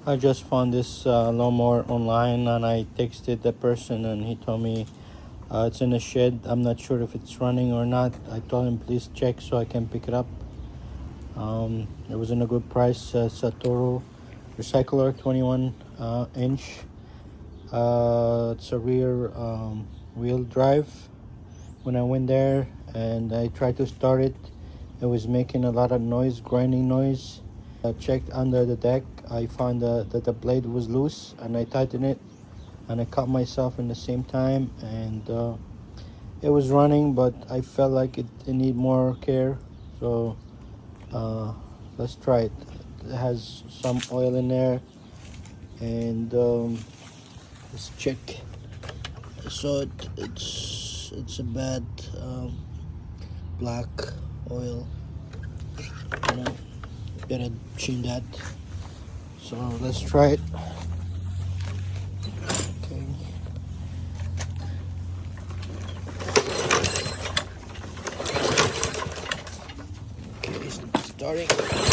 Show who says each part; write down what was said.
Speaker 1: I just found this lawnmower online, and I texted the person and he told me it's in a shed. I'm not sure if it's running or not. I told him please check so I can pick it up. It was in a good price. It's a Toro recycler, 21 inch. It's a rear wheel drive. When I went there and I tried to start it, it was making a lot of noise, grinding noise. I checked under the deck. I found that the blade was loose, and I tightened it, and I cut myself in the same time, and it was running, but I felt like it needed more care. So let's try it. It has some oil in there, and let's check. So it's a bad black oil. You know, gotta change that. So let's try it. Okay. Okay, starting.